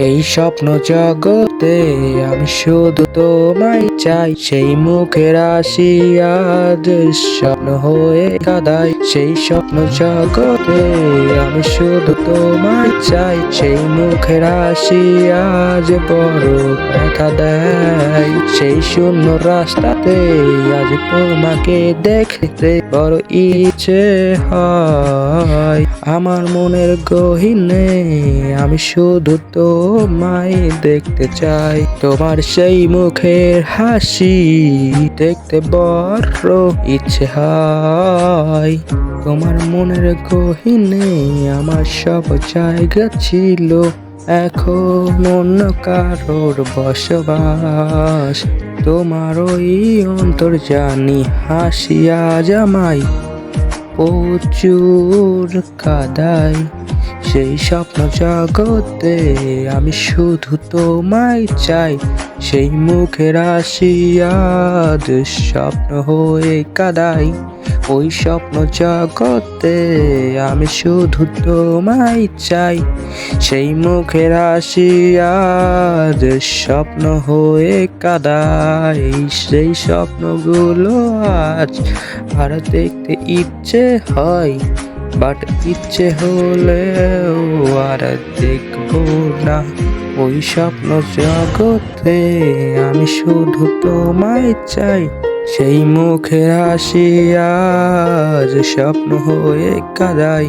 এই স্বপ্ন জগতে আমি শুধু তোমায় চাই, সেই মুখের হাসি আজ স্বপ্ন হয়ে কাঁদায়। সেই স্বপ্ন জগতে আমি শুধু তোমায় চাই, সেই মুখের হাসি আজ বড় ব্যথা দেয়। সেই শূন্য রাস্তাতে আজ তোমাকে দেখতে বড় ইচ্ছে হয়। আমার মনের গহীনে আমি শুধু তোমায় দেখতে চাই, তোমার সেই মুখের হাসি দেখতে বড় ইচ্ছে হয়। তোমার মনের গহীনে আমার সব জায়গা ছিল, এখন অন্য কারোর বসবাস। তোমার ওই অন্তর্জানি হাসি আজ আমায় প্রচুর কাঁদায়। সেই স্বপ্ন জগতে আমি শুধু তোমায় চাই, সেই মুখের হাসি আজ স্বপ্ন হয়ে কাঁদাই। ওই স্বপ্ন জগতে আমি শুধু তোমায় চাই, সেই মুখের হাসি আজ স্বপ্ন হয়ে কাঁদাই। সেই স্বপ্নগুলো আজ আর দেখতে ইচ্ছে হয়, বাট ইচ্ছে হলেও আর দেখবো না। ওই স্বপ্ন জগতে আমি শুধু তোমায় চাই, সেই মুখের হাসি আজ স্বপ্ন হয়ে কাঁদাই।